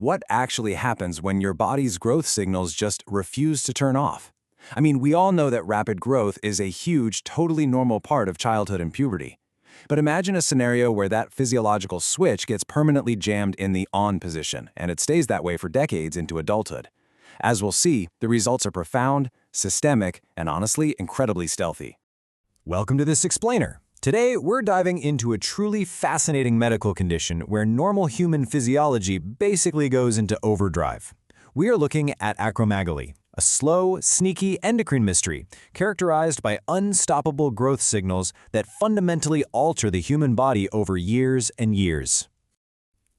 What actually happens when your body's growth signals just refuse to turn off? I mean, we all know that rapid growth is a huge, totally normal part of childhood and puberty. But imagine a scenario where that physiological switch gets permanently jammed in the on position, and it stays that way for decades into adulthood. As we'll see, the results are profound, systemic, and honestly, incredibly stealthy. Welcome to this explainer. Today, we're diving into a truly fascinating medical condition where normal human physiology basically goes into overdrive. We are looking at acromegaly, a slow, sneaky endocrine mystery characterized by unstoppable growth signals that fundamentally alter the human body over years and years.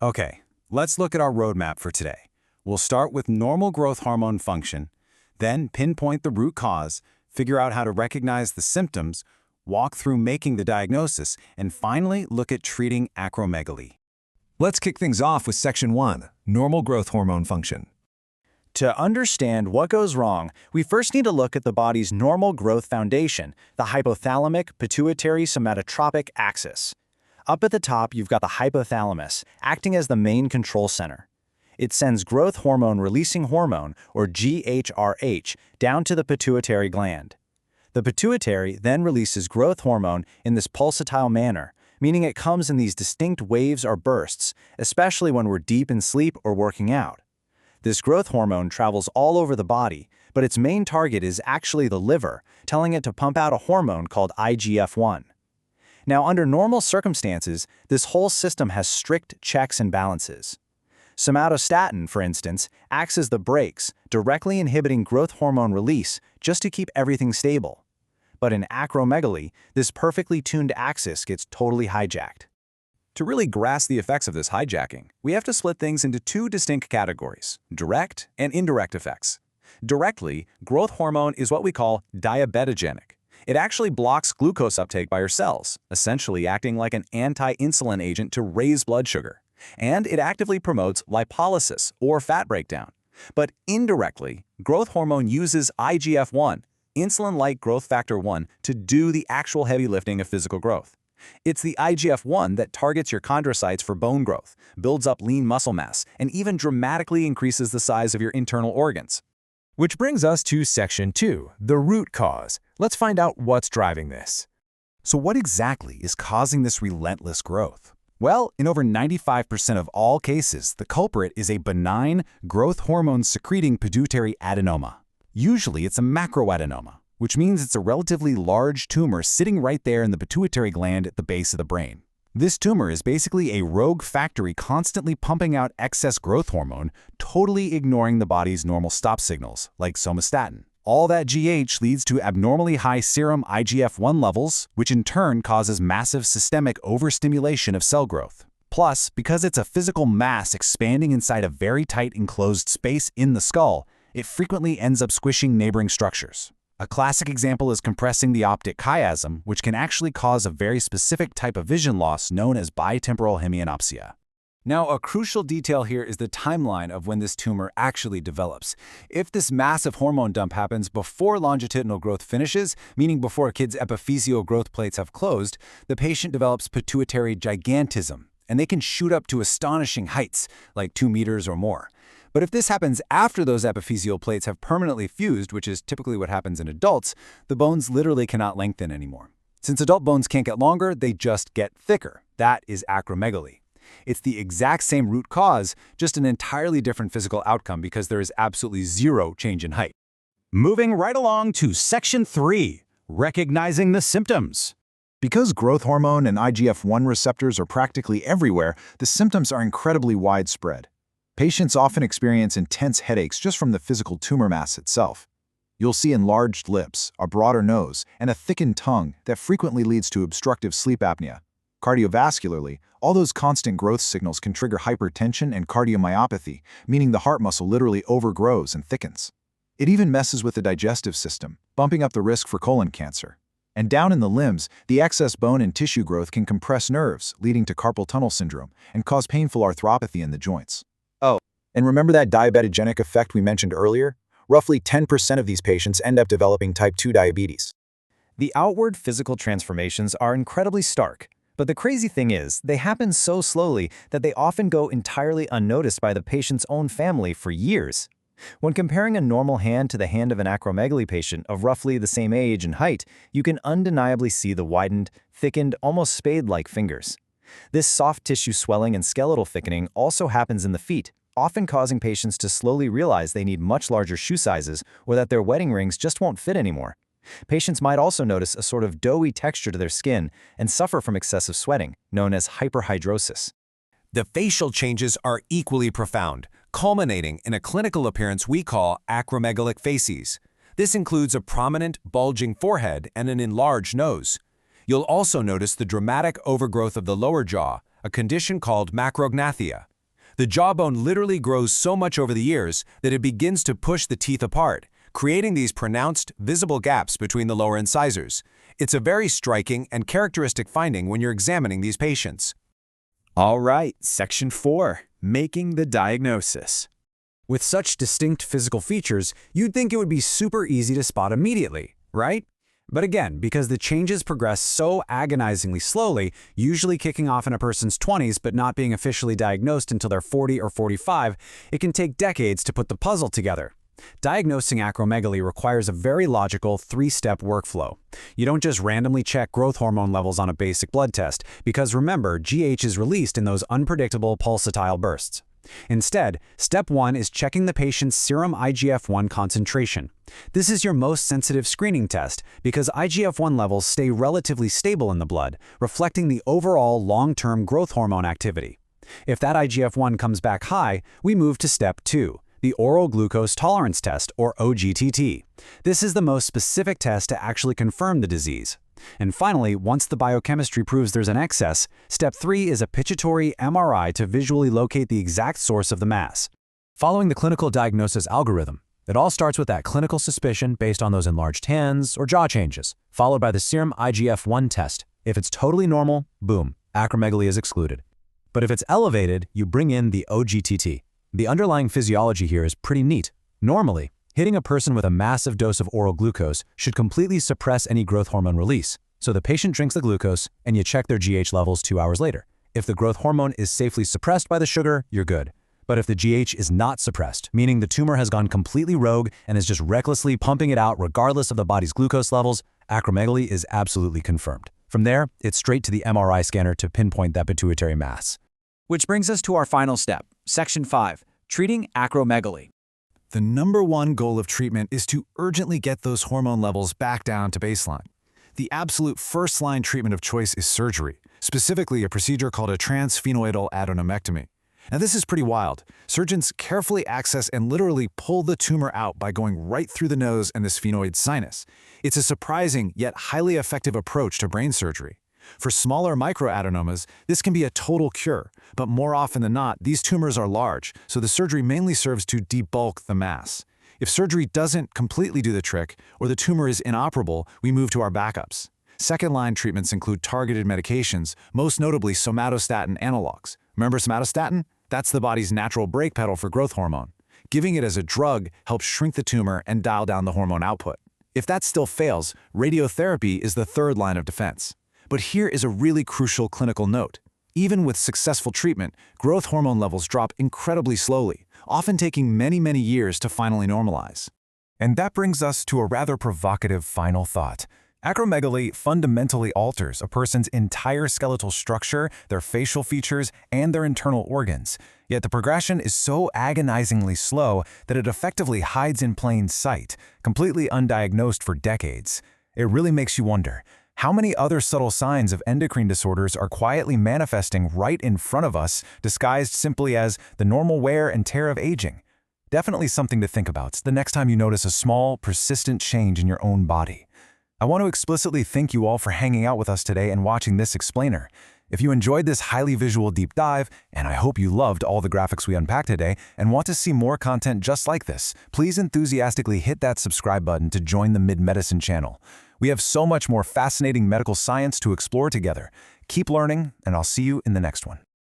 Okay, let's look at our roadmap for today. We'll start with normal growth hormone function, then pinpoint the root cause, figure out how to recognize the symptoms, walk through making the diagnosis, and finally look at treating acromegaly. Let's kick things off with Section 1, normal growth hormone function. To understand what goes wrong, we first need to look at the body's normal growth foundation, the hypothalamic pituitary somatotropic axis. Up at the top, you've got the hypothalamus, acting as the main control center. It sends growth hormone-releasing hormone, or GHRH, down to the pituitary gland. The pituitary then releases growth hormone in this pulsatile manner, meaning it comes in these distinct waves or bursts, especially when we're deep in sleep or working out. This growth hormone travels all over the body, but its main target is actually the liver, telling it to pump out a hormone called IGF-1. Now, under normal circumstances, this whole system has strict checks and balances. Somatostatin, for instance, acts as the brakes, directly inhibiting growth hormone release just to keep everything stable. But in acromegaly, this perfectly tuned axis gets totally hijacked. To really grasp the effects of this hijacking, we have to split things into two distinct categories, direct and indirect effects. Directly, growth hormone is what we call diabetogenic. It actually blocks glucose uptake by your cells, essentially acting like an anti-insulin agent to raise blood sugar. And it actively promotes lipolysis or fat breakdown. But indirectly, growth hormone uses IGF-1, insulin-like growth factor 1, to do the actual heavy lifting of physical growth. It's the IGF-1 that targets your chondrocytes for bone growth, builds up lean muscle mass, and even dramatically increases the size of your internal organs. Which brings us to Section 2, the root cause. Let's find out what's driving this. So what exactly is causing this relentless growth? Well, in over 95% of all cases, the culprit is a benign, growth hormone-secreting pituitary adenoma. Usually it's a macroadenoma, which means it's a relatively large tumor sitting right there in the pituitary gland at the base of the brain. This tumor is basically a rogue factory constantly pumping out excess growth hormone, totally ignoring the body's normal stop signals, like somatostatin. All that GH leads to abnormally high serum IGF-1 levels, which in turn causes massive systemic overstimulation of cell growth. Plus, because it's a physical mass expanding inside a very tight enclosed space in the skull, it frequently ends up squishing neighboring structures. A classic example is compressing the optic chiasm, which can actually cause a very specific type of vision loss known as bitemporal hemianopsia. Now, a crucial detail here is the timeline of when this tumor actually develops. If this massive hormone dump happens before longitudinal growth finishes, meaning before a kid's epiphyseal growth plates have closed, the patient develops pituitary gigantism, and they can shoot up to astonishing heights, like 2 meters or more. But if this happens after those epiphyseal plates have permanently fused, which is typically what happens in adults, the bones literally cannot lengthen anymore. Since adult bones can't get longer, they just get thicker. That is acromegaly. It's the exact same root cause, just an entirely different physical outcome because there is absolutely zero change in height. Moving right along to Section 3, recognizing the symptoms. Because growth hormone and IGF-1 receptors are practically everywhere, the symptoms are incredibly widespread. Patients often experience intense headaches just from the physical tumor mass itself. You'll see enlarged lips, a broader nose, and a thickened tongue that frequently leads to obstructive sleep apnea. Cardiovascularly, all those constant growth signals can trigger hypertension and cardiomyopathy, meaning the heart muscle literally overgrows and thickens. It even messes with the digestive system, bumping up the risk for colon cancer. And down in the limbs, the excess bone and tissue growth can compress nerves, leading to carpal tunnel syndrome, and cause painful arthropathy in the joints. Oh, and remember that diabetogenic effect we mentioned earlier? Roughly 10% of these patients end up developing type 2 diabetes. The outward physical transformations are incredibly stark, But the crazy thing is, they happen so slowly that they often go entirely unnoticed by the patient's own family for years. When comparing a normal hand to the hand of an acromegaly patient of roughly the same age and height, you can undeniably see the widened, thickened, almost spade-like fingers. This soft tissue swelling and skeletal thickening also happens in the feet, often causing patients to slowly realize they need much larger shoe sizes or that their wedding rings just won't fit anymore. Patients might also notice a sort of doughy texture to their skin and suffer from excessive sweating, known as hyperhidrosis. The facial changes are equally profound, culminating in a clinical appearance we call acromegalic facies. This includes a prominent, bulging forehead and an enlarged nose. You'll also notice the dramatic overgrowth of the lower jaw, a condition called macrognathia. The jawbone literally grows so much over the years that it begins to push the teeth apart, creating these pronounced, visible gaps between the lower incisors. It's a very striking and characteristic finding when you're examining these patients. All right, Section 4, Making the Diagnosis. With such distinct physical features, you'd think it would be super easy to spot immediately, right? But again, because the changes progress so agonizingly slowly, usually kicking off in a person's 20s but not being officially diagnosed until they're 40 or 45, it can take decades to put the puzzle together. Diagnosing acromegaly requires a very logical three-step workflow. You don't just randomly check growth hormone levels on a basic blood test, because remember, GH is released in those unpredictable pulsatile bursts. Instead, step 1 is checking the patient's serum IGF-1 concentration. This is your most sensitive screening test because IGF-1 levels stay relatively stable in the blood, reflecting the overall long-term growth hormone activity. If that IGF-1 comes back high, we move to step 2. The oral glucose tolerance test, or OGTT. This is the most specific test to actually confirm the disease. And finally, once the biochemistry proves there's an excess, step 3 is a pituitary MRI to visually locate the exact source of the mass. Following the clinical diagnosis algorithm, it all starts with that clinical suspicion based on those enlarged hands or jaw changes, followed by the serum IGF-1 test. If it's totally normal, boom, acromegaly is excluded. But if it's elevated, you bring in the OGTT. The underlying physiology here is pretty neat. Normally, hitting a person with a massive dose of oral glucose should completely suppress any growth hormone release. So the patient drinks the glucose, and you check their GH levels 2 hours later. If the growth hormone is safely suppressed by the sugar, you're good. But if the GH is not suppressed, meaning the tumor has gone completely rogue and is just recklessly pumping it out regardless of the body's glucose levels, acromegaly is absolutely confirmed. From there, it's straight to the MRI scanner to pinpoint that pituitary mass. Which brings us to our final step, Section 5, Treating Acromegaly. The #1 goal of treatment is to urgently get those hormone levels back down to baseline. The absolute first-line treatment of choice is surgery, specifically a procedure called a transsphenoidal adenomectomy. Now this is pretty wild. Surgeons carefully access and literally pull the tumor out by going right through the nose and the sphenoid sinus. It's a surprising yet highly effective approach to brain surgery. For smaller microadenomas, this can be a total cure, but more often than not, these tumors are large, so the surgery mainly serves to debulk the mass. If surgery doesn't completely do the trick, or the tumor is inoperable, we move to our backups. Second-line treatments include targeted medications, most notably somatostatin analogs. Remember somatostatin? That's the body's natural brake pedal for growth hormone. Giving it as a drug helps shrink the tumor and dial down the hormone output. If that still fails, radiotherapy is the third line of defense. But here is a really crucial clinical note. Even with successful treatment, growth hormone levels drop incredibly slowly, often taking many, many years to finally normalize. And that brings us to a rather provocative final thought. Acromegaly fundamentally alters a person's entire skeletal structure, their facial features, and their internal organs. Yet the progression is so agonizingly slow that it effectively hides in plain sight, completely undiagnosed for decades. It really makes you wonder, how many other subtle signs of endocrine disorders are quietly manifesting right in front of us, disguised simply as the normal wear and tear of aging? Definitely something to think about the next time you notice a small, persistent change in your own body. I want to explicitly thank you all for hanging out with us today and watching this explainer. If you enjoyed this highly visual deep dive, and I hope you loved all the graphics we unpacked today and want to see more content just like this, please enthusiastically hit that subscribe button to join the Mid-Medicine channel. We have so much more fascinating medical science to explore together. Keep learning, and I'll see you in the next one.